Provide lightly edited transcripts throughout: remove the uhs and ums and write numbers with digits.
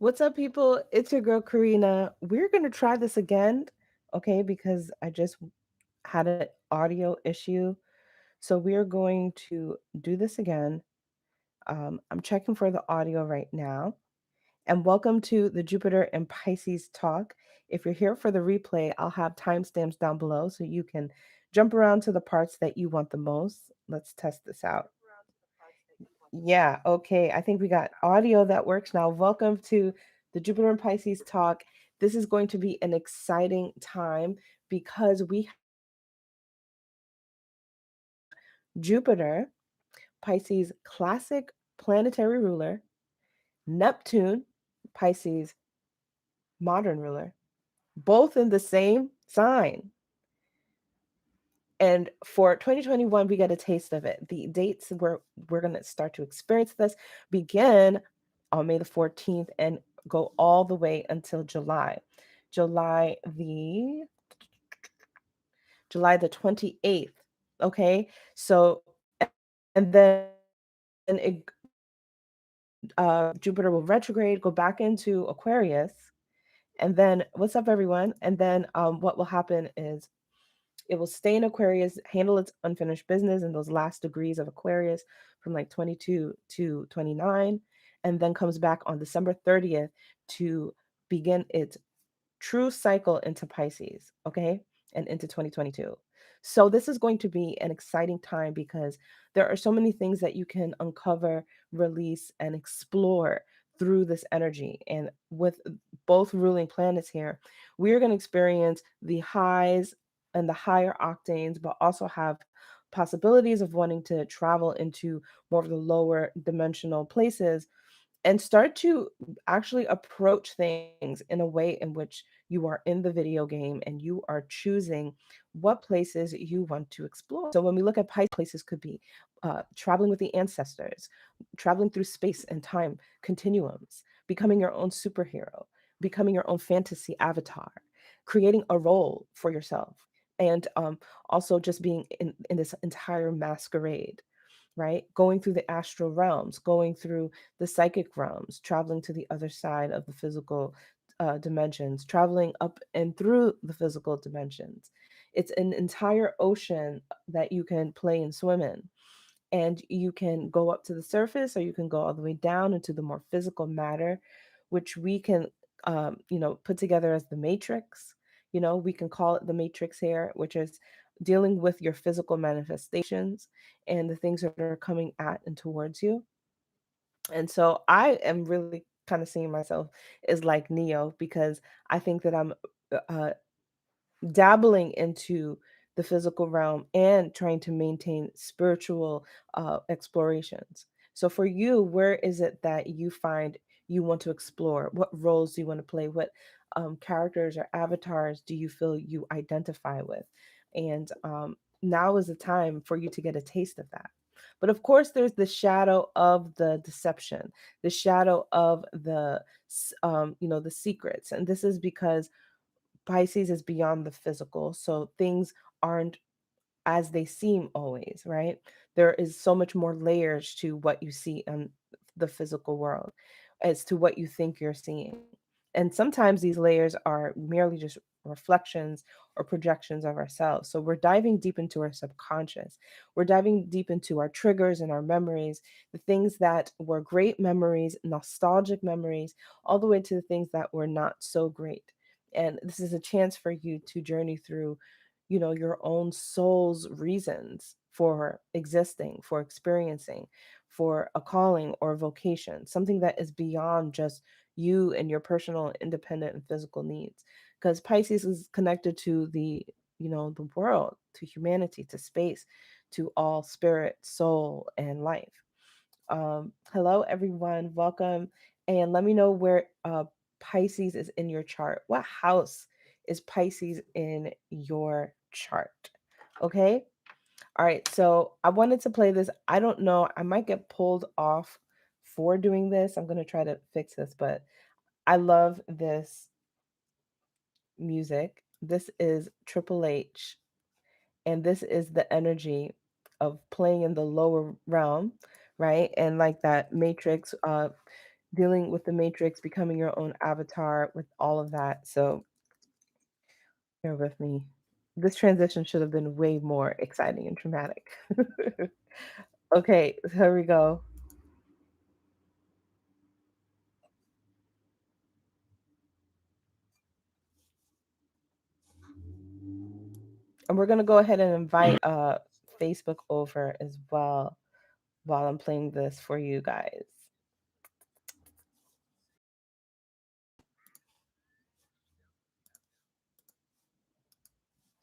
What's up, people? It's your girl Karina. We're gonna try this again, okay? Because I just had an audio issue, so we are going to do this again. I'm checking for the audio right now. And welcome to the Jupiter and Pisces talk. If you're here for the replay, I'll have timestamps down below so you can jump around to the parts that you want the most. Let's test this out. Yeah, okay. I think we got audio that works now. Welcome to the Jupiter and Pisces talk. This is going to be an exciting time because we Jupiter, Pisces classic planetary ruler, Neptune, Pisces modern ruler, both in the same sign. And for 2021, we get a taste of it. The dates where we're going to start to experience this begin on May the 14th and go all the way until July. July the July the 28th. Okay? So and then Jupiter will retrograde, go back into Aquarius, and then what's up, everyone? And then what will happen is it will stay in Aquarius, handle its unfinished business in those last degrees of Aquarius from like 22 to 29, and then comes back on December 30th to begin its true cycle into Pisces, okay, and into 2022. So this is going to be an exciting time because there are so many things that you can uncover, release, and explore through this energy. And with both ruling planets here, we're going to experience the highs and the higher octanes, but also have possibilities of wanting to travel into more of the lower dimensional places and start to actually approach things in a way in which you are in the video game and you are choosing what places you want to explore. So when we look at Pisces, places could be traveling with the ancestors, traveling through space and time continuums, becoming your own superhero, becoming your own fantasy avatar, creating a role for yourself, and also just being in this entire masquerade, right? Going through the astral realms, going through the psychic realms, traveling to the other side of the physical dimensions, traveling up and through the physical dimensions. It's an entire ocean that you can play and swim in. And you can go up to the surface or you can go all the way down into the more physical matter, which we can, put together as the matrix. We can call it the matrix here, which is dealing with your physical manifestations and the things that are coming at and towards you. And so I am really kind of seeing myself as like Neo because I think that I'm uh, dabbling into the physical realm and trying to maintain spiritual explorations. So for you, where is it that you find you want to explore? What roles do you want to play? What characters or avatars do you feel you identify with? And now is the time for you to get a taste of that. But of course, there's the shadow of the deception, the shadow of the secrets, and this is because Pisces is beyond the physical, so things aren't as they seem always, right? There is so much more layers to what you see in the physical world as to what you think you're seeing. And sometimes these layers are merely just reflections or projections of ourselves. So we're diving deep into our subconscious. We're diving deep into our triggers and our memories, the things that were great memories, nostalgic memories, all the way to the things that were not so great. And this is a chance for you to journey through your own soul's reasons for existing, for experiencing, for a calling or vocation, something that is beyond just you and your personal, independent, and physical needs. Because Pisces is connected to the world, to humanity, to space, to all spirit, soul, and life. Hello, everyone. Welcome. And let me know where Pisces is in your chart. What house is Pisces in your chart? Okay. All right. So I wanted to play this. I don't know. I might get pulled off for doing this. I'm going to try to fix this, but I love this music. This is Triple H, and this is the energy of playing in the lower realm, right? And like that matrix dealing with the matrix, becoming your own avatar with all of that. So bear with me. This transition should have been way more exciting and dramatic. Okay, here we go. And we're going to go ahead and invite Facebook over as well while I'm playing this for you guys.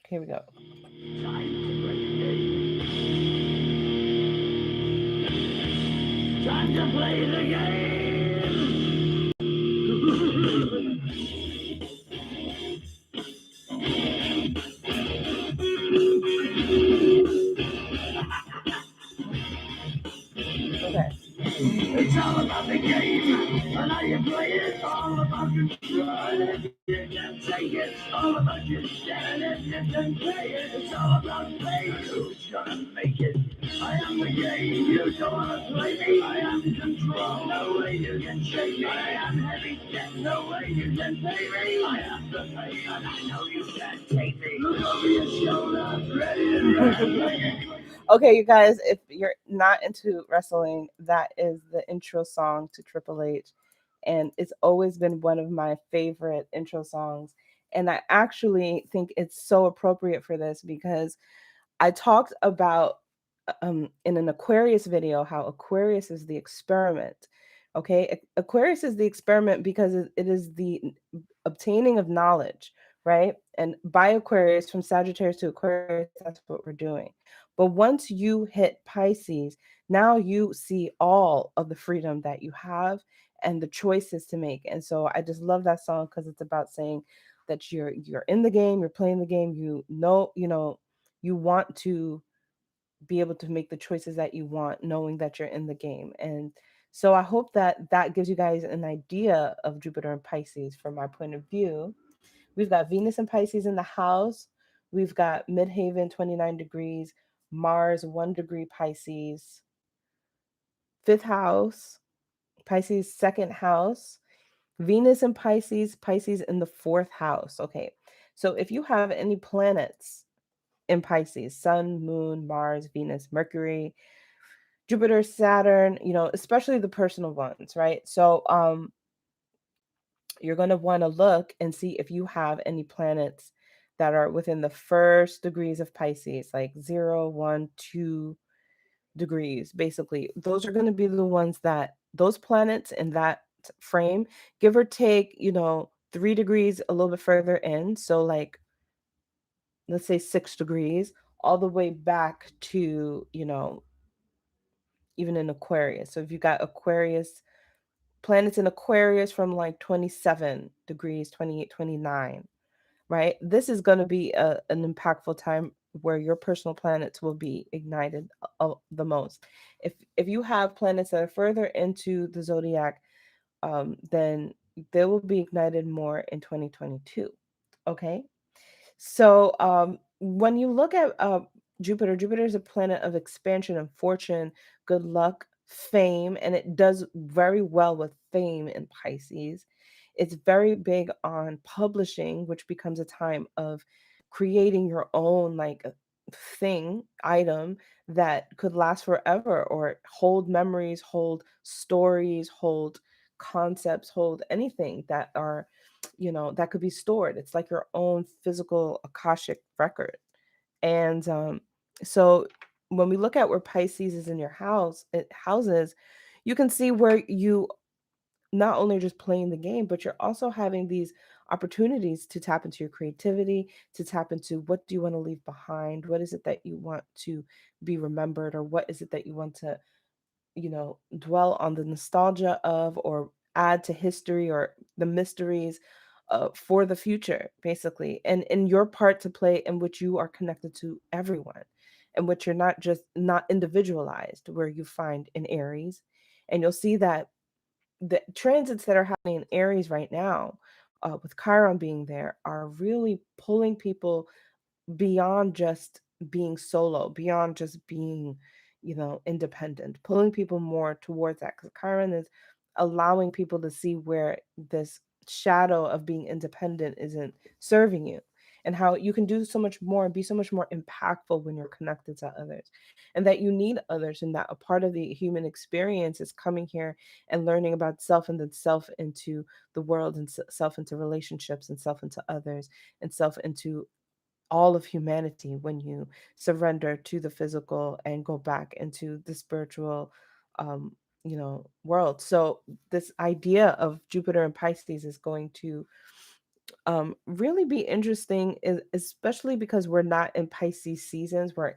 Here we go. Time to play the game. Okay. It's all about the game, and how you play it. It's all about control. If you can take it, it's all about you stand it. If you can play it, it's all about fate. Who's gonna make it? I am the game. You don't wanna play me. I am control. No way you can shake me. I am heavy debt. No way you can pay me. I am the pain, and I know you can't take me. Look over your shoulder, ready to run. Okay, you guys, if you're not into wrestling, that is the intro song to Triple H. And it's always been one of my favorite intro songs. And I actually think it's so appropriate for this because I talked about in an Aquarius video how Aquarius is the experiment. Okay, Aquarius is the experiment because it is the obtaining of knowledge, right? And by Aquarius, from Sagittarius to Aquarius, that's what we're doing. But once you hit Pisces, now you see all of the freedom that you have and the choices to make. And so I just love that song because it's about saying that you're in the game, you're playing the game, you want to be able to make the choices that you want, knowing that you're in the game. And so I hope that that gives you guys an idea of Jupiter and Pisces from my point of view. We've got Venus and Pisces in the house. We've got Midhaven 29 degrees, Mars 1 degree Pisces, fifth house, Pisces second house, Venus and Pisces, Pisces in the fourth house. Okay. So if you have any planets in Pisces, Sun, Moon, Mars, Venus, Mercury, Jupiter, Saturn, especially the personal ones, right? So you're going to want to look and see if you have any planets that are within the first degrees of Pisces, like 0, 1, 2 degrees, basically. Those are going to be the ones that those planets in that frame, give or take, 3 degrees a little bit further in. So, like, let's say 6 degrees, all the way back to, even in Aquarius. So if you got Aquarius, planets in Aquarius from like 27 degrees, 28, 29, right? This is going to be an impactful time where your personal planets will be ignited the most. If you have planets that are further into the zodiac, then they will be ignited more in 2022. Okay. So when you look at Jupiter is a planet of expansion and fortune, good luck, fame, and it does very well with fame in Pisces. It's very big on publishing, which becomes a time of creating your own like item that could last forever or hold memories, hold stories, hold concepts, hold anything that are that could be stored. It's like your own physical Akashic record. And so when we look at where Pisces is in your houses, you can see where you not only just playing the game, but you're also having these opportunities to tap into your creativity, to tap into what do you want to leave behind? What is it that you want to be remembered? Or what is it that you want to dwell on the nostalgia of or add to history or the mysteries for the future, basically, and in your part to play in which you are connected to everyone, in which you're not individualized, where you find in Aries. And you'll see that the transits that are happening in Aries right now, with Chiron being there, are really pulling people beyond just being solo, beyond just being, independent, pulling people more towards that. Because Chiron is allowing people to see where this shadow of being independent isn't serving you, and how you can do so much more and be so much more impactful when you're connected to others, and that you need others, and that a part of the human experience is coming here and learning about self, and then self into the world, and self into relationships, and self into others, and self into all of humanity when you surrender to the physical and go back into the spiritual um world. So this idea of Jupiter and Pisces is going to really be interesting, especially because we're not in Pisces seasons. We're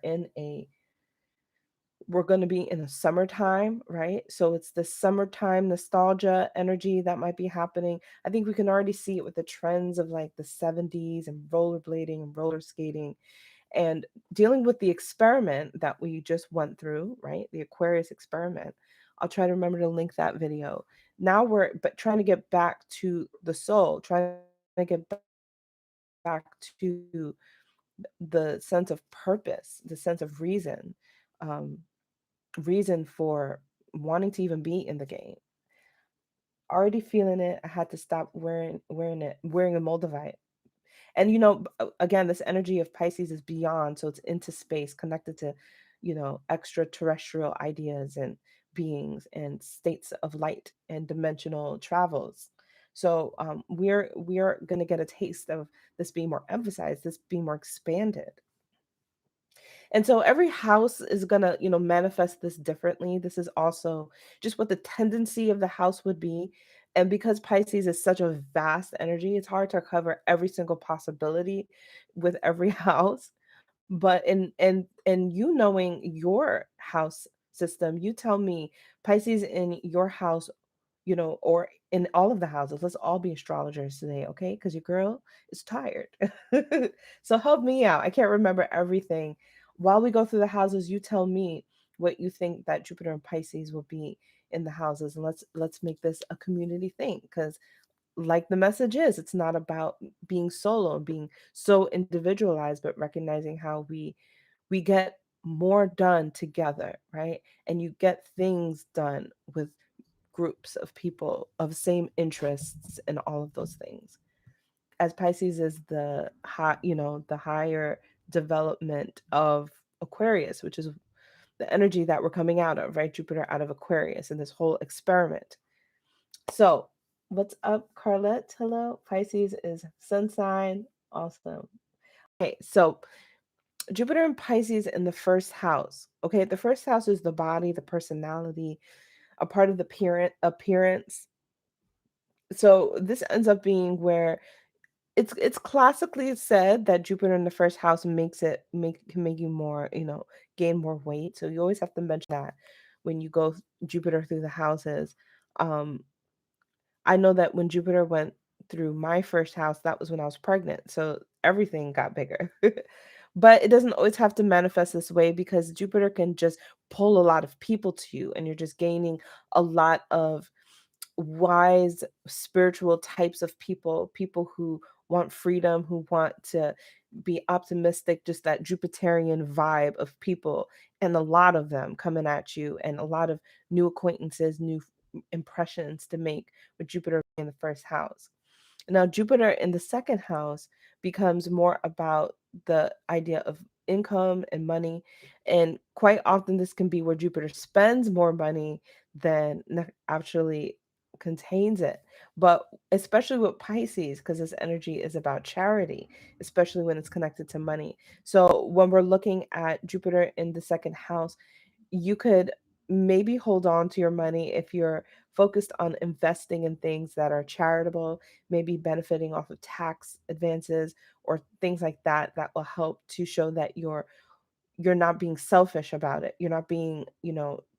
going to be in a summertime, right? So it's the summertime nostalgia energy that might be happening. I think we can already see it with the trends of like the 70s and rollerblading and roller skating, and dealing with the experiment that we just went through, right? The Aquarius experiment. I'll try to remember to link that video. Now we're but trying to get back to the soul, trying to get back to the sense of purpose, the sense of reason, um, reason for wanting to even be in the game. Already feeling it. I had to stop wearing a Moldavite. And again, this energy of Pisces is beyond, so it's into space, connected to, extraterrestrial ideas and beings and states of light and dimensional travels. So we're gonna get a taste of this being more emphasized, this being more expanded. And so every house is going to, manifest this differently. This is also just what the tendency of the house would be. And because Pisces is such a vast energy, it's hard to cover every single possibility with every house. But in you knowing your house system, you tell me Pisces in your house, or in all of the houses. Let's all be astrologers today, okay? Because your girl is tired. So help me out. I can't remember everything. While we go through the houses, you tell me what you think that Jupiter and Pisces will be in the houses, and let's make this a community thing. Because like the message is, it's not about being solo and being so individualized, but recognizing how we get more done together, right? And you get things done with groups of people of same interests and all of those things. As Pisces is the the higher development of Aquarius, which is the energy that we're coming out of, right? Jupiter out of Aquarius and this whole experiment. So, what's up, Carlette? Hello. Pisces is sun sign. Awesome. Okay, so Jupiter and Pisces in the first house. Okay, the first house is the body, the personality, a part of the appearance. So this ends up being where it's classically said that Jupiter in the first house can make you more, gain more weight. So you always have to mention that when you go Jupiter through the houses. Um, I know that when Jupiter went through my first house, that was when I was pregnant. So everything got bigger. But it doesn't always have to manifest this way, because Jupiter can just pull a lot of people to you, and you're just gaining a lot of wise spiritual types of people, people who want freedom, who want to be optimistic, just that Jupiterian vibe of people, and a lot of them coming at you, and a lot of new acquaintances, new impressions to make with Jupiter in the first house. Now, Jupiter in the second house becomes more about the idea of income and money. And quite often, this can be where Jupiter spends more money than actually contains it. But especially with Pisces, because this energy is about charity, especially when it's connected to money. So when we're looking at Jupiter in the second house, you could maybe hold on to your money if you're focused on investing in things that are charitable, maybe benefiting off of tax advances or things like that, that will help to show that you're not being selfish about it. You're not being,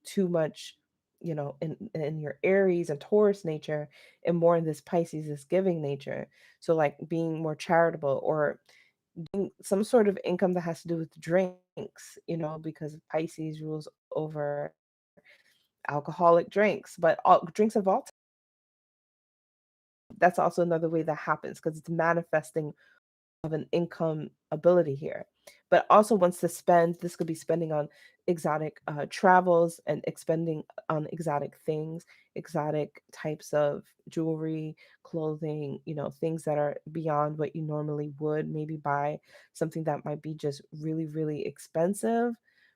too much, in your Aries and Taurus nature, and more in this Pisces, this giving nature. So like being more charitable, or some sort of income that has to do with drinks, because Pisces rules over alcoholic drinks, but all drinks of all. That's also another way that happens, because it's manifesting of an income ability here. but also wants to spend. This could be spending on exotic travels and expending on exotic things, exotic types of jewelry, clothing, things that are beyond what you normally would maybe buy, something that might be just really, really expensive,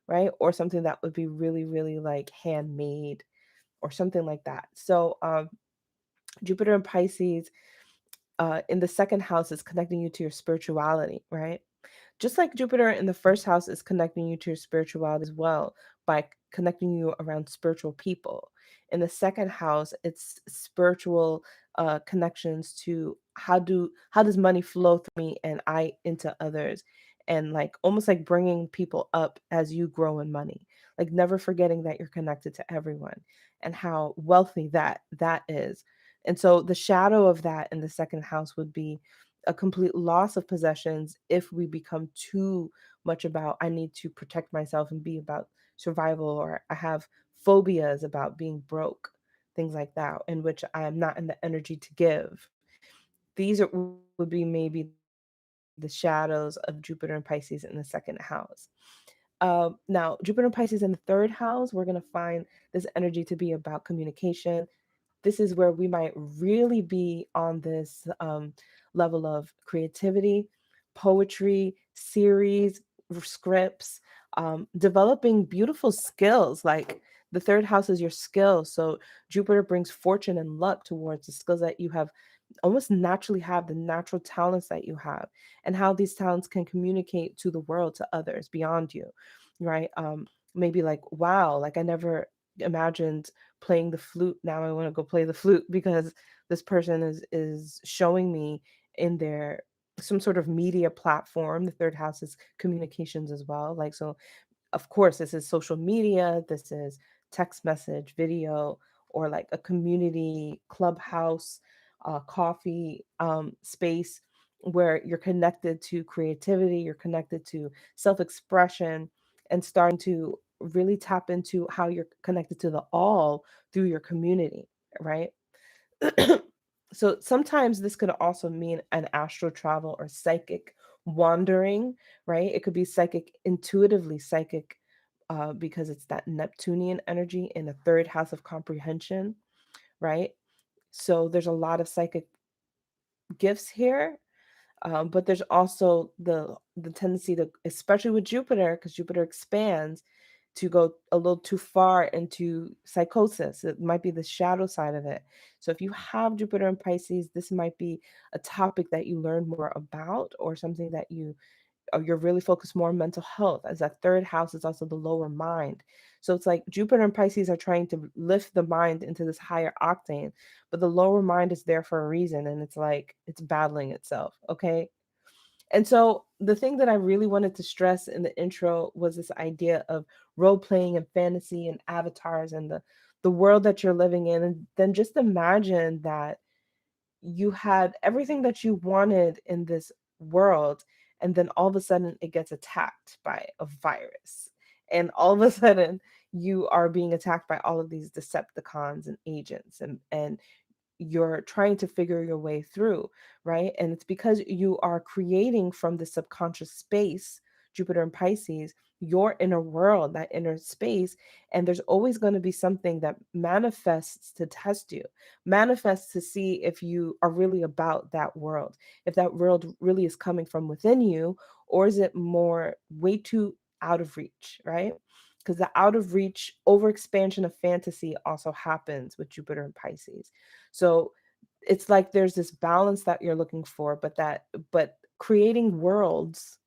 right? Or something that would be really, really like handmade or something like that. So, Jupiter and Pisces in the second house is connecting you to your spirituality, right? Just like Jupiter in the first house is connecting you to your spirituality as well by connecting you around spiritual people. In the second house, it's spiritual connections to how does money flow through me and I into others, and like almost like bringing people up as you grow in money, like never forgetting that you're connected to everyone and how wealthy that is. And so the shadow of that in the second house would be a complete loss of possessions if we become too much about I need to protect myself and be about survival, or I have phobias about being broke, things like that, in which I am not in the energy to give. These would be maybe the shadows of Jupiter and Pisces in the second house. Now, Jupiter and Pisces in the third house, we're going to find this energy to be about communication. This is where we might really be on this level of creativity, poetry, series, scripts, developing beautiful skills. Like the third house is your skills. So Jupiter brings fortune and luck towards the skills that you have almost naturally have, the natural talents that you have, and how these talents can communicate to the world, to others beyond you, right? Maybe like, wow, like I never imagined playing the flute. Now I want to go play the flute because this person is showing me in their some sort of media platform. The third house is communications as well. Like, so of course, this is social media, this is text message, video, or like a community clubhouse, coffee space where you're connected to creativity, you're connected to self expression, and starting to really tap into how you're connected to the all through your community, right? So sometimes this could also mean an astral travel or psychic wandering, right? It could be psychic, intuitively psychic, because it's that Neptunian energy in the third house of comprehension, right? So there's a lot of psychic gifts here, but there's also the tendency to, especially with Jupiter, because Jupiter expands, to go a little too far into psychosis. It might be the shadow side of it. So if you have Jupiter in Pisces, this might be a topic that you learn more about, or something that you're really focused more on mental health, as that third house is also the lower mind. So it's like Jupiter and Pisces are trying to lift the mind into this higher octane, but the lower mind is there for a reason, and it's like it's battling itself. Okay. And so the thing that I really wanted to stress in the intro was this idea of role playing and fantasy and avatars and the world that you're living in. And then just imagine that you had everything that you wanted in this world, and then all of a sudden it gets attacked by a virus. And all of a sudden you are being attacked by all of these Decepticons and agents, and you're trying to figure your way through, right? And it's because you are creating from the subconscious space, Jupiter and Pisces, your inner world, that inner space. And there's always going to be something that manifests to test you, manifests to see if you are really about that world, if that world really is coming from within you, or is it more way too out of reach, right? Because the out of reach overexpansion of fantasy also happens with Jupiter and Pisces. So it's like there's this balance that you're looking for, but creating worlds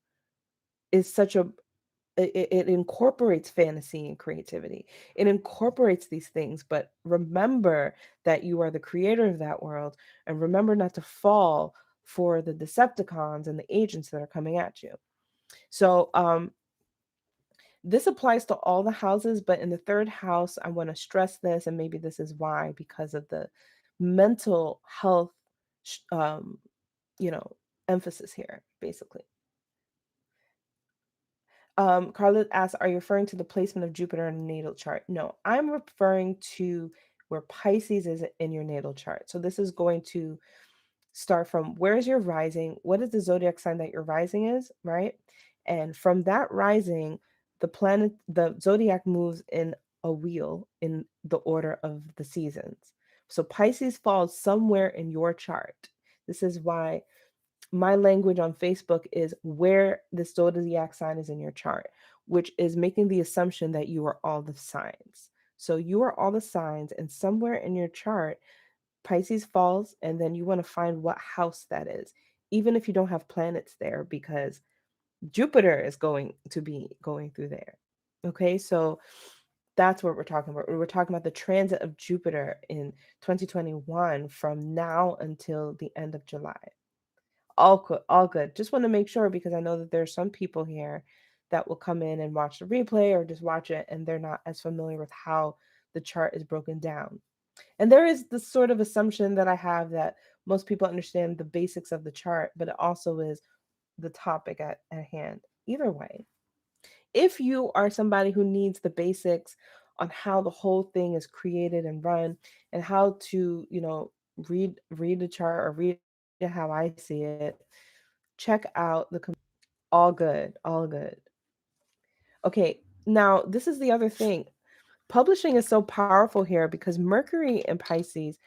is such a it incorporates fantasy and creativity. It incorporates these things, but remember that you are the creator of that world, and remember not to fall for the Decepticons and the agents that are coming at you. So this applies to all the houses, but in the third house, I want to stress this, and maybe this is why, because of the mental health, sh- um, you know, emphasis here, basically. Carla asks, are you referring to the placement of Jupiter in a natal chart? No, I'm referring to where Pisces is in your natal chart. So this is going to start from, where is your rising? What is the zodiac sign that your rising is, right? And from that rising, the zodiac moves in a wheel in the order of the seasons. So Pisces falls somewhere in your chart. This is why my language on Facebook is where the zodiac sign is in your chart, which is making the assumption that you are all the signs. So you are all the signs, and somewhere in your chart, Pisces falls, and then you want to find what house that is, even if you don't have planets there, because Jupiter is going to be going through there. Okay, so that's what we're talking about. We're talking about the transit of Jupiter in 2021 from now until the end of July. All good, all good. Just want to make sure because I know that there's some people here that will come in and watch the replay or just watch it and they're not as familiar with how the chart is broken down. And there is this sort of assumption that I have that most people understand the basics of the chart, but it also is the topic at hand. Either way, if you are somebody who needs the basics on how the whole thing is created and run and how to, read the chart or read it how I see it, check out all good, all good. Okay, now this is the other thing. Publishing is so powerful here because Mercury in Pisces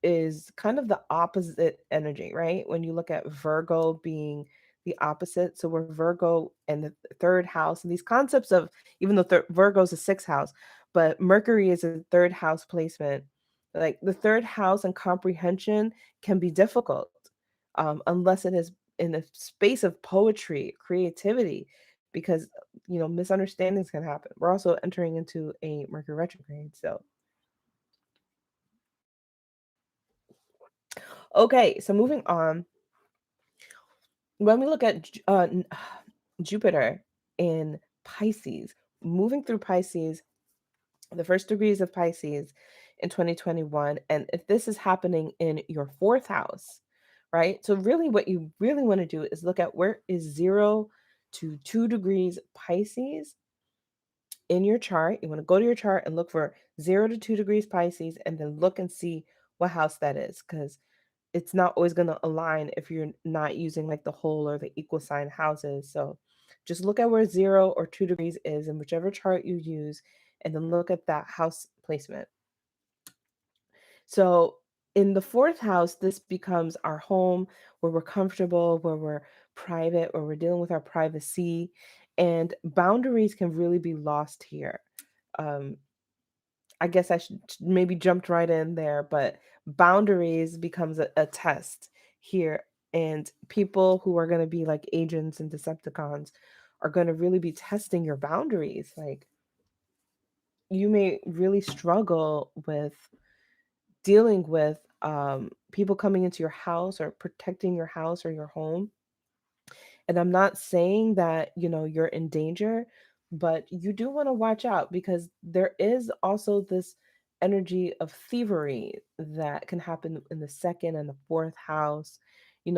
is kind of the opposite energy, right? When you look at Virgo being the opposite. So we're Virgo and the third house, and these concepts of, even though Virgo is a sixth house, but Mercury is a third house placement. Like the third house and comprehension can be difficult unless it is in a space of poetry, creativity, because misunderstandings can happen. We're also entering into a Mercury retrograde, so okay. So moving on, when we look at Jupiter in Pisces, moving through Pisces, the first degrees of Pisces in 2021, and if this is happening in your fourth house, right? So really what you really want to do is look at where is 0 to 2 degrees Pisces in your chart. You want to go to your chart and look for 0 to 2 degrees Pisces and then look and see what house that is, because it's not always going to align if you're not using like the whole or the equal sign houses. So just look at where 0 or 2 degrees is in whichever chart you use, and then look at that house placement. So in the fourth house, this becomes our home where we're comfortable, where we're private, where we're dealing with our privacy, and boundaries can really be lost here. Um, I guess I should maybe jumped right in there, but boundaries becomes a test here. And people who are going to be like agents and Decepticons are going to really be testing your boundaries. Like you may really struggle with dealing with people coming into your house or protecting your house or your home. And I'm not saying that, you're in danger, but you do want to watch out because there is also this energy of thievery that can happen in the second and the fourth house, in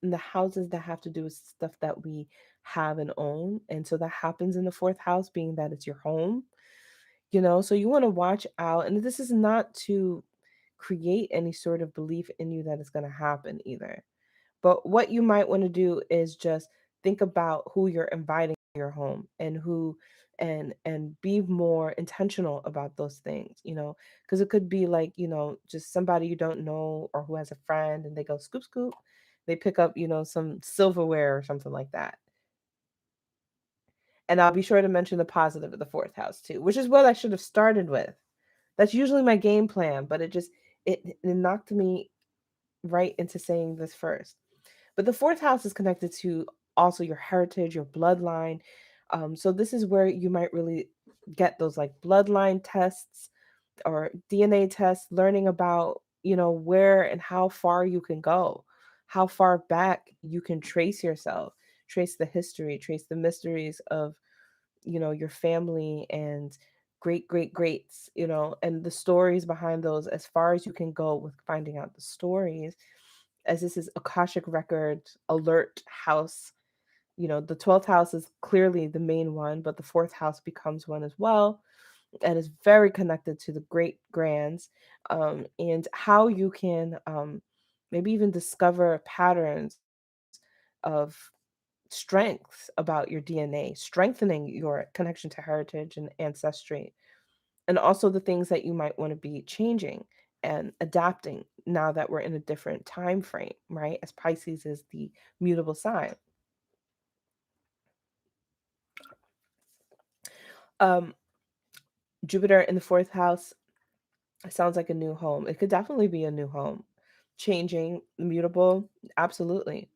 the houses that have to do with stuff that we have and own. And so that happens in the fourth house, being that it's your home, so you want to watch out. And this is not to create any sort of belief in you that it's going to happen either. But what you might want to do is just think about who you're inviting to your home and who and be more intentional about those things, because it could be like, just somebody you don't know or who has a friend and they go scoop scoop, they pick up, some silverware or something like that. And I'll be sure to mention the positive of the fourth house too, which is what I should have started with. That's usually my game plan, but it knocked me right into saying this first. But the fourth house is connected to also your heritage, your bloodline. So this is where you might really get those like bloodline tests or DNA tests, learning about, where and how far you can go, how far back you can trace yourself, trace the history, trace the mysteries of, your family and great great greats, and the stories behind those, as far as you can go with finding out the stories, as this is Akashic record alert house. The 12th house is clearly the main one, but the fourth house becomes one as well, and is very connected to the great grands, and how you can maybe even discover patterns of strengths about your DNA, strengthening your connection to heritage and ancestry, and also the things that you might want to be changing and adapting now that we're in a different time frame, right? As Pisces is the mutable sign. Um, Jupiter in the fourth house sounds like a new home. It could definitely be a new home. Changing, mutable, absolutely.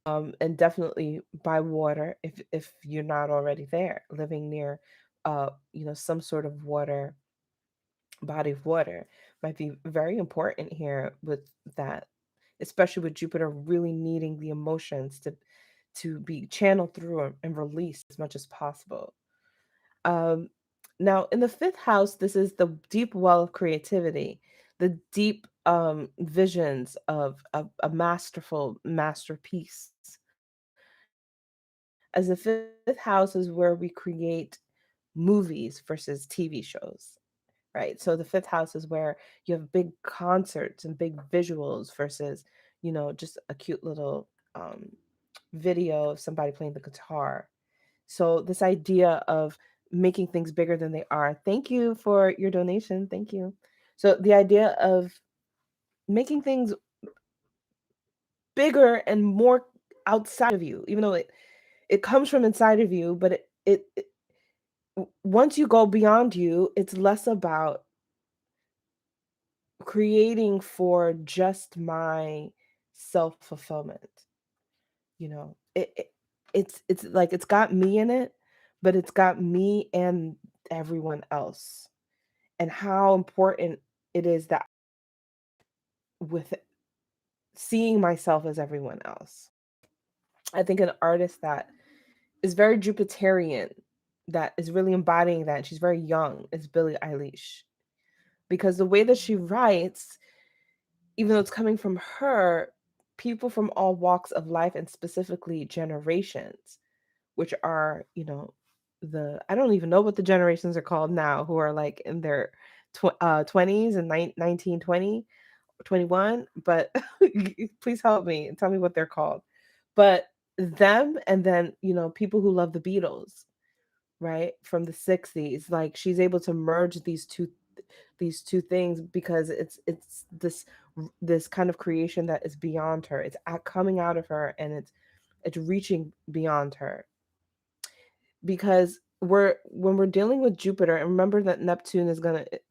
And definitely by water if you're not already there, living near some sort of water, body of water might be very important here with that, especially with Jupiter really needing the emotions to be channeled through and released as much as possible. Um, Now, in the fifth house, this is the deep well of creativity, the deep visions of a masterful masterpiece. As the fifth house is where we create movies versus TV shows, right? So the fifth house is where you have big concerts and big visuals versus, just a cute little video of somebody playing the guitar. So this idea of making things bigger than they are. Thank you for your donation. Thank you. So the idea of making things bigger and more outside of you, even though it comes from inside of you, but once you go beyond you, it's less about creating for just my self-fulfillment. It's like it's got me in it, but it's got me and everyone else, and how important it is that with seeing myself as everyone else. I think an artist that is very Jupiterian, that is really embodying that, and she's very young, is Billie Eilish. Because the way that she writes, even though it's coming from her, people from all walks of life and specifically generations, which are, I don't even know what the generations are called now, who are like in their 20s and 19, 20, 21, but please help me and tell me what they're called. But them, and then, people who love the Beatles, right? From the 60s, like she's able to merge these two things because it's this kind of creation that is beyond her. It's coming out of her, and it's reaching beyond her. Because when we're dealing with Jupiter, and remember that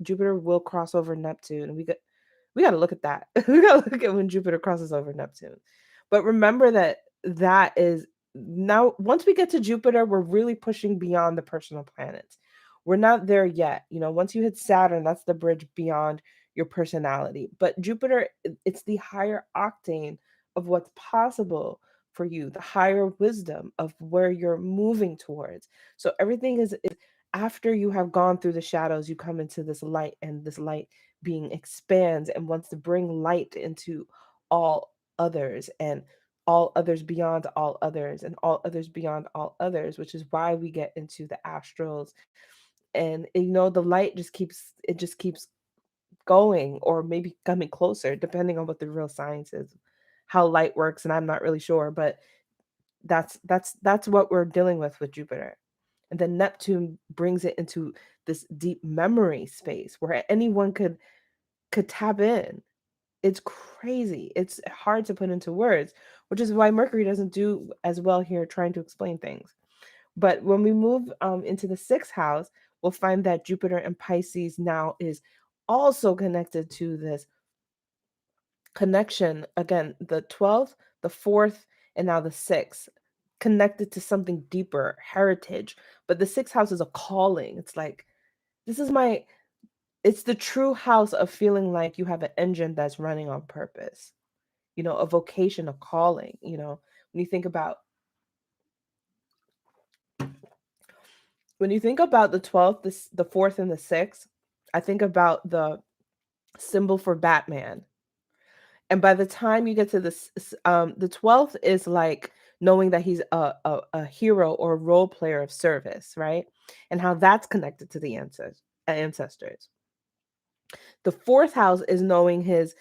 Jupiter will cross over Neptune, and we got to look at that. We got to look at when Jupiter crosses over Neptune. But remember that is now, once we get to Jupiter, we're really pushing beyond the personal planets. We're not there yet. Once you hit Saturn, that's the bridge beyond your personality. But Jupiter, it's the higher octane of what's possible for you, the higher wisdom of where you're moving towards. So everything is after you have gone through the shadows, you come into this light, and this light being expands and wants to bring light into all others, and all others beyond all others, and all others beyond all others, which is why we get into the astrals. And the light just keeps going, or maybe coming closer, depending on what the real science is, how light works, and I'm not really sure, but that's what we're dealing with Jupiter. And then Neptune brings it into this deep memory space where anyone could tap in. It's crazy. It's hard to put into words, which is why Mercury doesn't do as well here trying to explain things. But when we move into the sixth house, we'll find that Jupiter and Pisces now is also connected to this connection. Again, the 12th, the 4th, and now the 6th, connected to something deeper, heritage. But the sixth house is a calling. It's like, this is it's the true house of feeling like you have an engine that's running on purpose, a vocation, a calling. When you think about the 12th, the 4th, and the 6th, I think about the symbol for Batman. And by the time you get to the 12th is like knowing that he's a hero or a role player of service, right? And how that's connected to the ancestors. The fourth house is knowing his,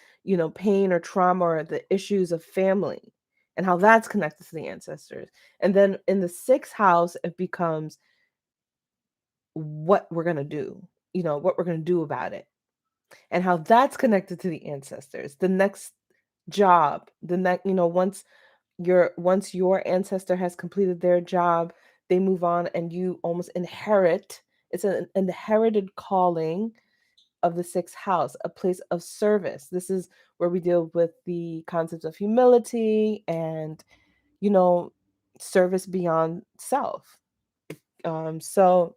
pain or trauma or the issues of family. and how that's connected to the ancestors. And then in the sixth house, it becomes what we're going to do, what we're going to do about it, and how that's connected to the ancestors. The next job, the next, once your ancestor has completed their job, they move on and you almost inherit. It's an inherited calling of the sixth house, a place of service. This is where we deal with the concepts of humility and, you know, service beyond self. So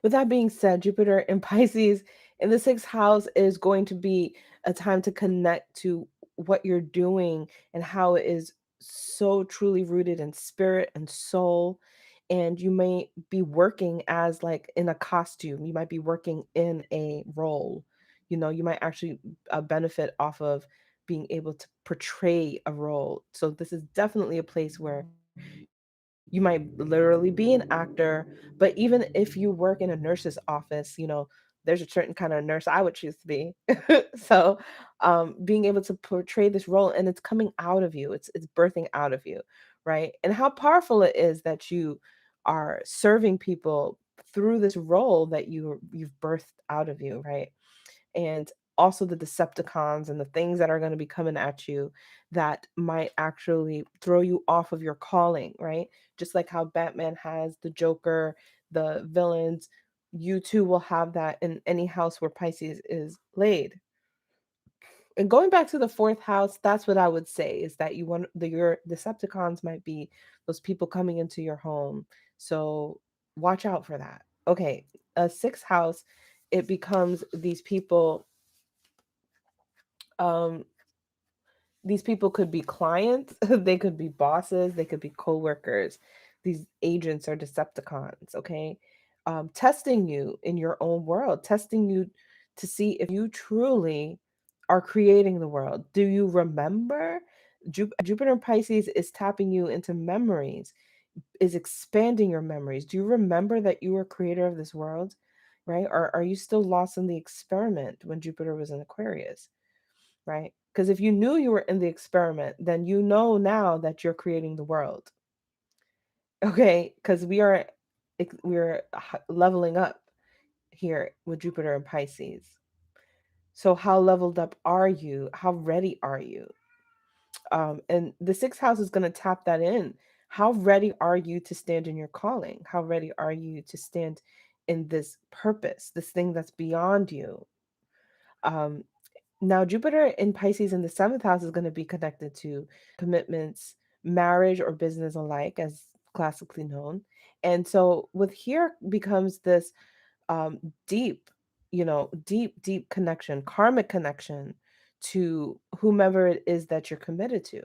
with that being said, Jupiter in Pisces in the sixth house is going to be a time to connect to what you're doing and how it is so truly rooted in spirit and soul. And you may be working as like in a costume, you might be working in a role. You might actually benefit off of being able to portray a role. So this is definitely a place where you might literally be an actor, but even if you work in a nurse's office, there's a certain kind of nurse I would choose to be. So, being able to portray this role and it's coming out of you, it's birthing out of you, right? And how powerful it is that you are serving people through this role that you've birthed out of you, right? And also the Decepticons and the things that are going to be coming at you that might actually throw you off of your calling, right? Just like how Batman has the Joker, the villains, you too will have that in any house where Pisces is laid. And going back to the fourth house, that's what I would say is that your Decepticons might be those people coming into your home. So watch out for that. Okay, a sixth house, it becomes um these people could be clients, they could be bosses, they could be coworkers. These agents are Decepticons, okay? Testing you in your own world, testing you to see if you truly are creating the world. Do you remember? Jupiter and Pisces is tapping you into memories, is expanding your memories. Do you remember that you were creator of this world, right? Or are you still lost in the experiment when Jupiter was in Aquarius? Right? Because if you knew you were in the experiment, then you know now that you're creating the world. Okay? Because we're leveling up here with Jupiter and Pisces. So how leveled up are you? How ready are you? And the sixth house is going to tap that in. How ready are you to stand in your calling? How ready are you to stand in this purpose, this thing that's beyond you? Um, Now, Jupiter in Pisces in the seventh house is going to be connected to commitments, marriage or business alike, as classically known. And so, with here becomes this deep, deep connection, karmic connection to whomever it is that you're committed to.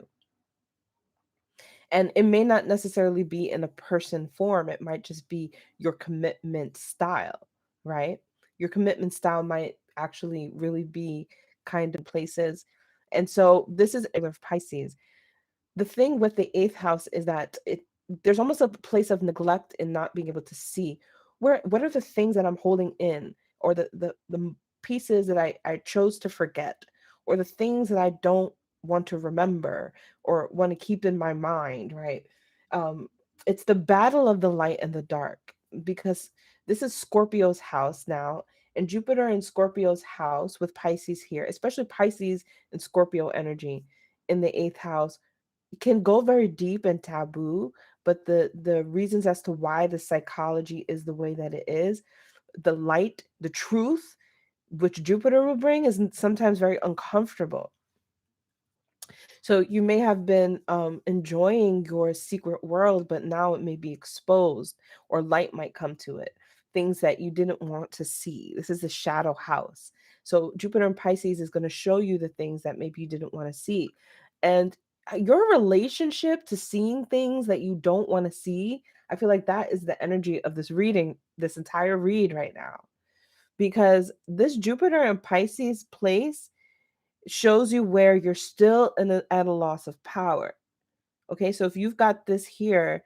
And it may not necessarily be in a person form, it might just be your commitment style, right? Your commitment style might actually really be kind of places. And so this is of Pisces. The thing with the eighth house is that there's almost a place of neglect in not being able to see what are the things that I'm holding in, or the pieces that I chose to forget, or the things that I don't want to remember or want to keep in my mind, right? um it's the battle of the light and the dark, because this is Scorpio's house now, and Jupiter in Scorpio's house with Pisces here, especially Pisces and Scorpio energy in the eighth house, can go very deep and taboo. But the reasons as to why the psychology is the way that it is, the light, the truth which Jupiter will bring, is sometimes very uncomfortable. So you may have been enjoying your secret world, but now it may be exposed, or light might come to it, things that you didn't want to see. This is the shadow house. So Jupiter in Pisces is going to show you the things that maybe you didn't want to see. And your relationship to seeing things that you don't want to see, I feel like that is the energy of this reading, this entire read right now. Because this Jupiter in Pisces place shows you where you're still at a loss of power. Okay, so if you've got this here,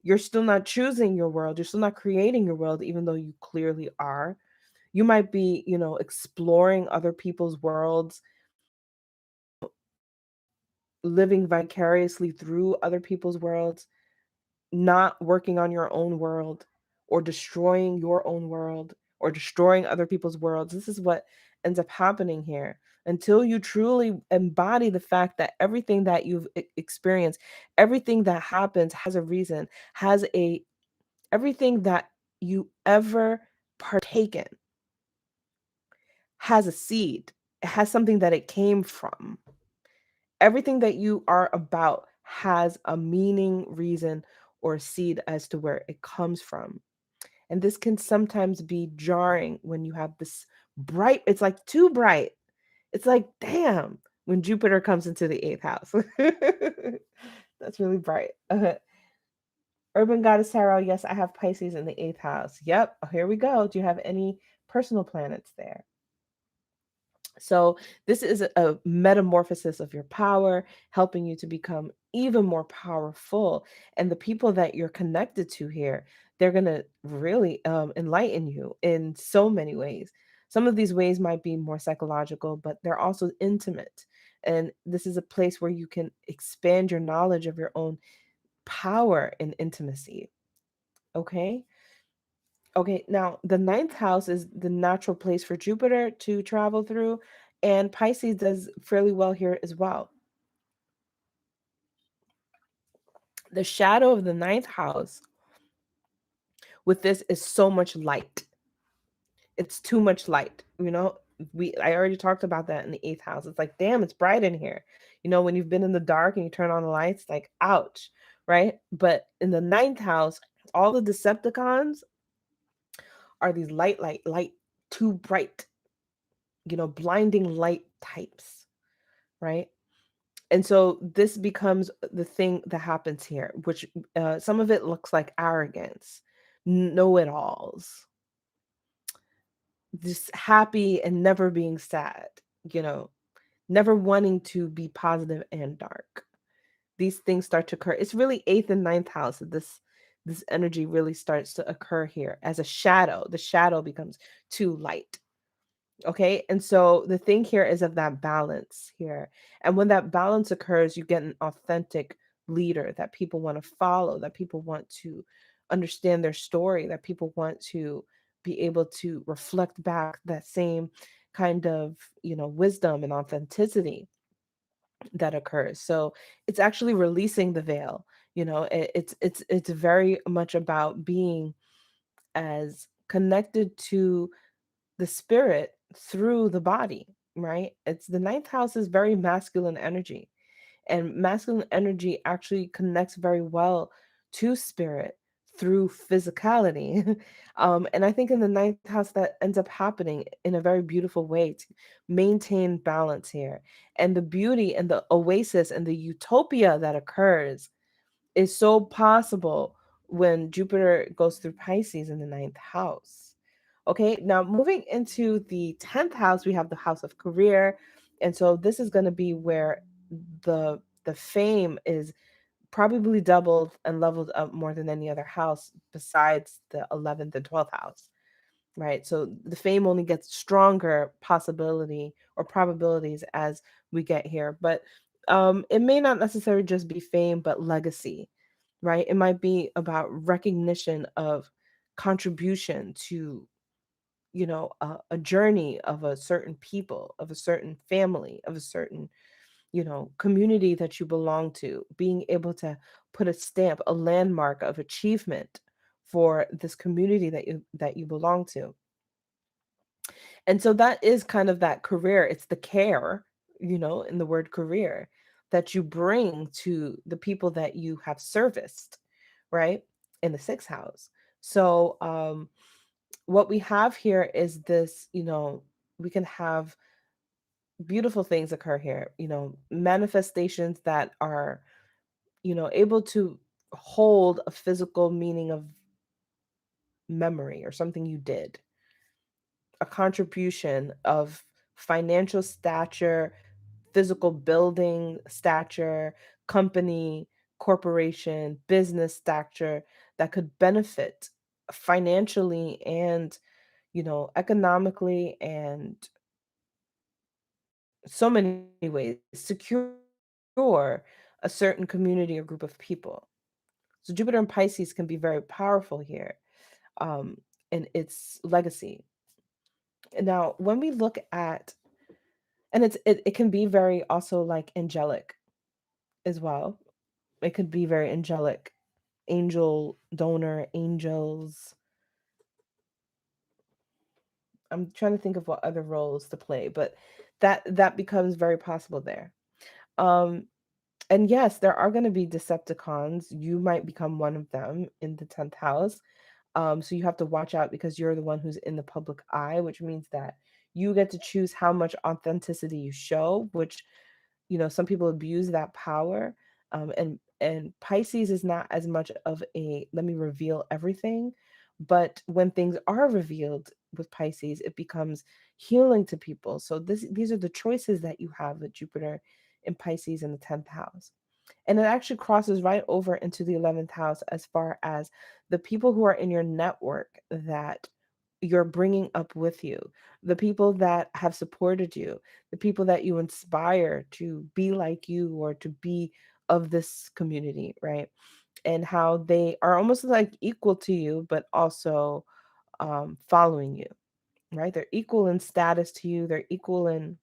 you're still not choosing your world, you're still not creating your world, even though you clearly are. You might be, exploring other people's worlds, living vicariously through other people's worlds, not working on your own world, or destroying your own world, or destroying other people's worlds. This is what ends up happening here. Until you truly embody the fact that everything that you've experienced, everything that happens has a reason, has a everything that you ever partaken has a seed. It has something that it came from. Everything that you are about has a meaning, reason, or seed as to where it comes from. And this can sometimes be jarring when you have this bright, it's like too bright. It's like, damn, when Jupiter comes into the eighth house. That's really bright. Urban Goddess Tarot, yes, I have Pisces in the eighth house. Yep, here we go. Do you have any personal planets there? So this is a metamorphosis of your power, helping you to become even more powerful. And the people that you're connected to here, they're going to really enlighten you in so many ways. Some of these ways might be more psychological, but they're also intimate. And this is a place where you can expand your knowledge of your own power and intimacy. Okay. Okay, now the ninth house is the natural place for Jupiter to travel through, and Pisces does fairly well here as well. The shadow of the ninth house with this is so much light. It's too much light, you know. I already talked about that in the eighth house. It's like, damn, it's bright in here. You know, when you've been in the dark and you turn on the lights, like, ouch, right? But in the ninth house, all the Decepticons are these light, too bright, you know, blinding light types, right? And so this becomes the thing that happens here, which some of it looks like arrogance, know-it-alls, just happy and never being sad, you know, never wanting to be positive and dark. These things start to occur. It's really eighth and ninth house that this energy really starts to occur here as a shadow. The shadow becomes too light. Okay. And so the thing here is of that balance here. And when that balance occurs, you get an authentic leader that people want to follow, that people want to understand their story, that people want to be able to reflect back that same kind of, you know, wisdom and authenticity that occurs. So it's actually releasing the veil. You know, it's very much about being as connected to the spirit through the body, right? It's the ninth house is very masculine energy, and masculine energy actually connects very well to spirit through physicality. And I think in the ninth house that ends up happening in a very beautiful way to maintain balance here. And the beauty and the oasis and the utopia that occurs is so possible when Jupiter goes through Pisces in the ninth house. Okay, now moving into the 10th house, we have the house of career. And so this is going to be where the fame is probably doubled and leveled up more than any other house besides the 11th and 12th house, right? So the fame only gets stronger possibility or probabilities as we get here. But it may not necessarily just be fame, but legacy, right? It might be about recognition of contribution to, you know, a journey of a certain people, of a certain family, of a certain, you know, community that you belong to, being able to put a stamp, a landmark of achievement for this community that you belong to. And so that is kind of that career. It's the care, you know, in the word career that you bring to the people that you have serviced, right? In the sixth house. So what we have here is this, you know, we can have beautiful things occur here, you know, manifestations that are, you know, able to hold a physical meaning of memory or something you did, a contribution of financial stature, physical building stature, company, corporation, business stature that could benefit financially and, you know, economically and so many ways, security, secure a certain community or group of people. So Jupiter and Pisces can be very powerful here, um, in its legacy. Now, when we look at, and it can be very also like angelic as well. It could be very angelic, angel donor, angels. I'm trying to think of what other roles to play, but that becomes very possible there. Um, and yes, there are going to be Decepticons. You might become one of them in the 10th house. So you have to watch out because you're the one who's in the public eye, which means that you get to choose how much authenticity you show, which, some people abuse that power. And Pisces is not as much of a let me reveal everything, but when things are revealed with Pisces, it becomes healing to people. So these are the choices that you have with Jupiter in Pisces in the 10th house. And it actually crosses right over into the 11th house as far as the people who are in your network that you're bringing up with you, the people that have supported you, the people that you inspire to be like you or to be of this community, right? And how they are almost like equal to you, but also following you, right? They're equal in status to you, they're equal in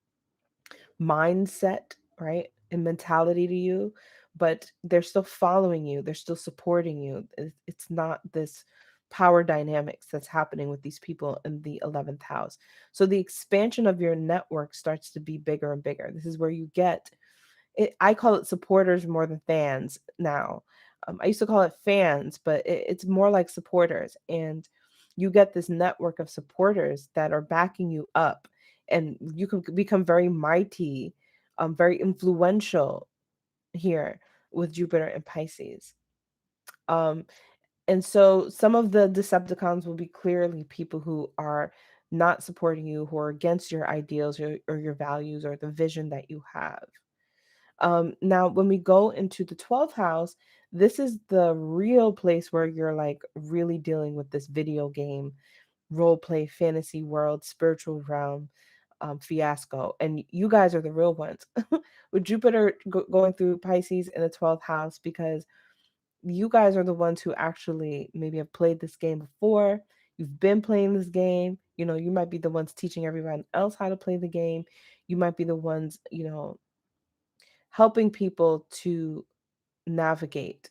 mindset, right? And mentality to you, but they're still following you, they're still supporting you. It's not this power dynamics that's happening with these people in the 11th house. So the expansion of your network starts to be bigger and bigger. This is where you get it. I call it supporters more than fans now. I used to call it fans, but it's more like supporters. And you get this network of supporters that are backing you up, and you can become very mighty, very influential here with Jupiter and Pisces. Um, and so some of the Decepticons will be clearly people who are not supporting you, who are against your ideals or your values or the vision that you have. Now, when we go into the 12th house, this is the real place where you're like really dealing with this video game, role play, fantasy world, spiritual realm, fiasco. And you guys are the real ones with Jupiter going through Pisces in the 12th house, because you guys are the ones who actually maybe have played this game before. You've been playing this game. You might be the ones teaching everyone else how to play the game. You might be the ones, helping people to navigate,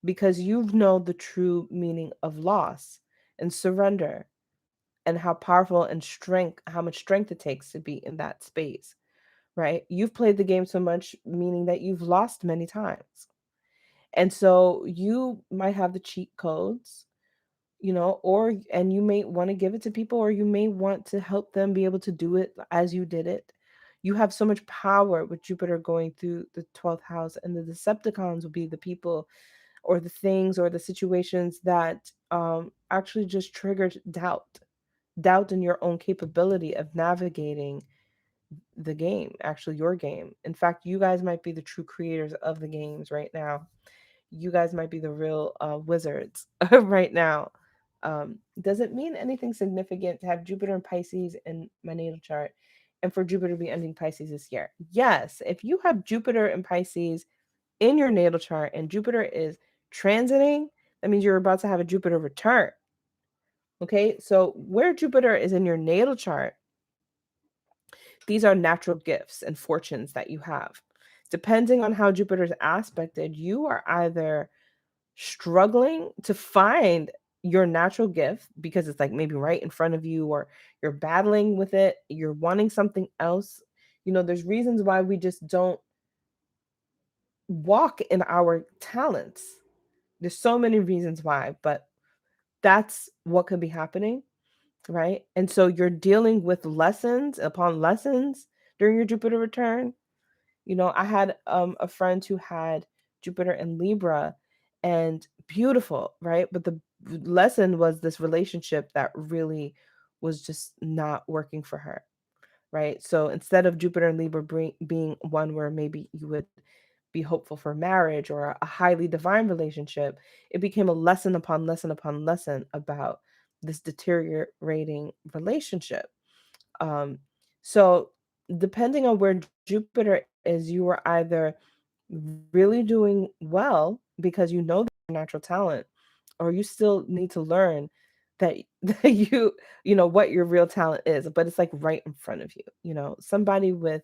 because you know the true meaning of loss and surrender, and how powerful and how much strength it takes to be in that space, right? You've played the game so much, meaning that you've lost many times. And so you might have the cheat codes, and you may want to give it to people, or you may want to help them be able to do it as you did it. You have so much power with Jupiter going through the 12th house, and the Decepticons will be the people or the things or the situations that actually just triggered doubt in your own capability of navigating the game, actually your game. In fact, you guys might be the true creators of the games right now. You guys might be the real wizards right now. Doesn't mean anything significant to have Jupiter and Pisces in my natal chart and for Jupiter to be ending Pisces this year. Yes, if you have Jupiter and Pisces in your natal chart and Jupiter is transiting, that means you're about to have a Jupiter return. Okay, so where Jupiter is in your natal chart, these are natural gifts and fortunes that you have. Depending on how Jupiter's aspected, you are either struggling to find your natural gift because it's like maybe right in front of you, or you're battling with it, you're wanting something else. There's reasons why we just don't walk in our talents. There's so many reasons why, but that's what could be happening, right? And so you're dealing with lessons upon lessons during your Jupiter return. I had a friend who had Jupiter in Libra, and beautiful, right? But the lesson was this relationship that really was just not working for her, right? So instead of Jupiter and Libra being one where maybe you would be hopeful for marriage or a highly divine relationship, it became a lesson upon lesson upon lesson about this deteriorating relationship. Um, so depending on where Jupiter is, you are either really doing well because you know their natural talent, or you still need to learn that, that you know what your real talent is, but it's like right in front of you. You know, somebody with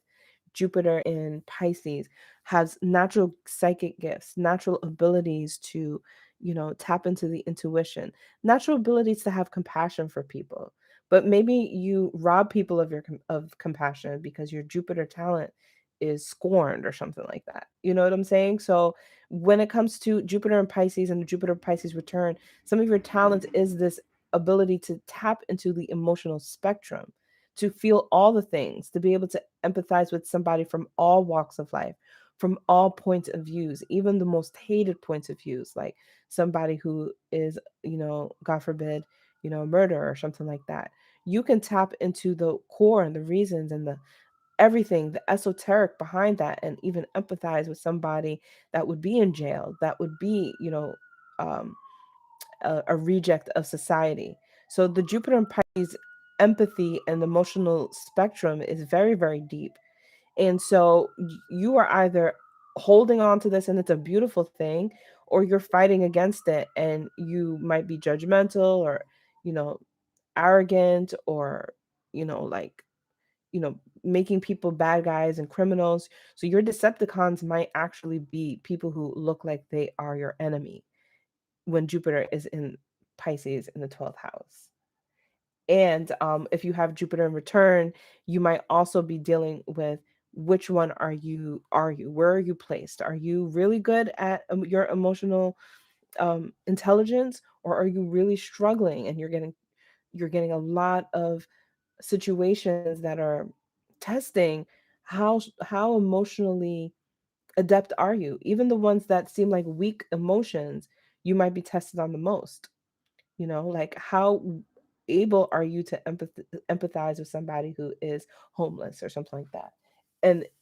Jupiter in Pisces has natural psychic gifts, natural abilities to, you know, tap into the intuition, natural abilities to have compassion for people. But maybe you rob people of your of compassion because your Jupiter talent is scorned or something like that. You know what I'm saying? So when it comes to Jupiter and Pisces and the Jupiter Pisces return, some of your talents is this ability to tap into the emotional spectrum, to feel all the things, to be able to empathize with somebody from all walks of life, from all points of views, even the most hated points of views, like somebody who is, you know, God forbid, you know, murder or something like that. You can tap into the core and the reasons and the everything, the esoteric behind that, and even empathize with somebody that would be in jail, that would be, you know, um, a reject of society. So the Jupiter and Pisces empathy and emotional spectrum is very, very deep. And so you are either holding on to this and it's a beautiful thing, or you're fighting against it and you might be judgmental or, you know, arrogant or, you know, like, you know, making people bad guys and criminals. So your Decepticons might actually be people who look like they are your enemy when Jupiter is in Pisces in the 12th house. And if you have Jupiter in return, you might also be dealing with which one are you? Where are you placed? Are you really good at your emotional intelligence, or are you really struggling and you're getting a lot of situations that are testing how emotionally adept are you? Even the ones that seem like weak emotions, you might be tested on the most. You know, like how able are you to empathize with somebody who is homeless or something like that?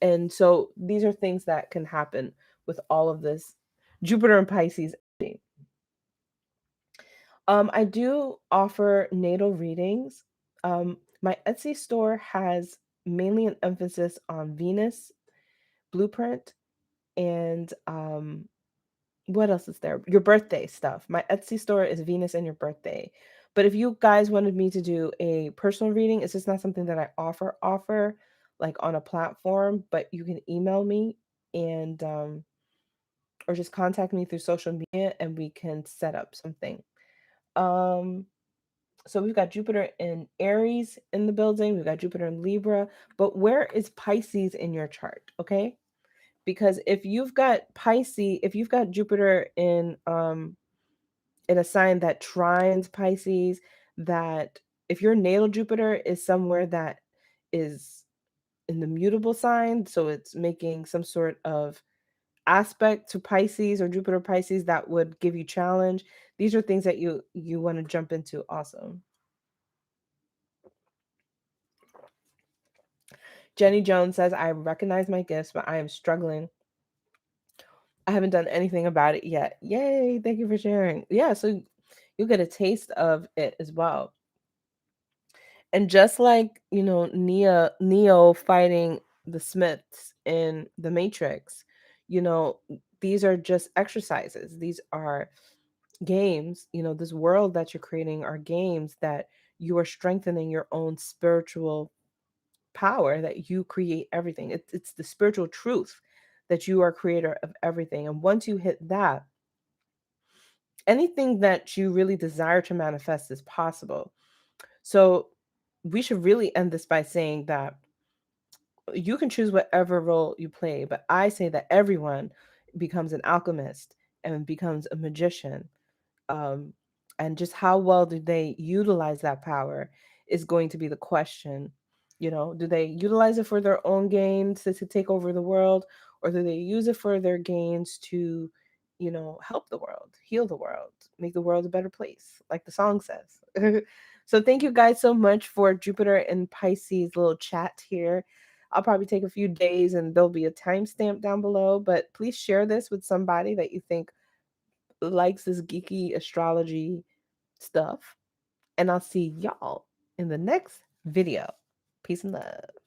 And so these are things that can happen with all of this Jupiter and Pisces energy. I do offer natal readings. My Etsy store has mainly an emphasis on Venus blueprint and what else is there? Your birthday stuff. My Etsy store is Venus and your birthday. But if you guys wanted me to do a personal reading, it's just not something that I offer like on a platform, but you can email me and or just contact me through social media and we can set up something. Um so we've got Jupiter in Aries in the building, we've got Jupiter in Libra, but where is Pisces in your chart, okay? Because if you've got Pisces, if you've got Jupiter in a sign that trines Pisces, that if your natal Jupiter is somewhere that is in the mutable sign, so it's making some sort of aspect to Pisces or Jupiter Pisces that would give you challenge, these are things that you want to jump into also. Jenny Jones says, I recognize my gifts, but I am struggling. I haven't done anything about it yet. Yay, thank you for sharing. Yeah, so you'll get a taste of it as well. And just like, you know, Neo fighting the Smiths in the Matrix, you know, these are just exercises. These are games, you know, this world that you're creating are games that you are strengthening your own spiritual power, that you create everything. It's the spiritual truth that you are creator of everything. And once you hit that, anything that you really desire to manifest is possible. So we should really end this by saying that you can choose whatever role you play, but I say that everyone becomes an alchemist and becomes a magician. Um, and just how well do they utilize that power is going to be the question. You know, do they utilize it for their own gains to take over the world, or do they use it for their gains to, you know, help the world, heal the world, make the world a better place, like the song says? So thank you guys so much for Jupiter and Pisces little chat here. I'll probably take a few days and there'll be a timestamp down below, but please share this with somebody that you think likes this geeky astrology stuff. And I'll see y'all in the next video. Peace and love.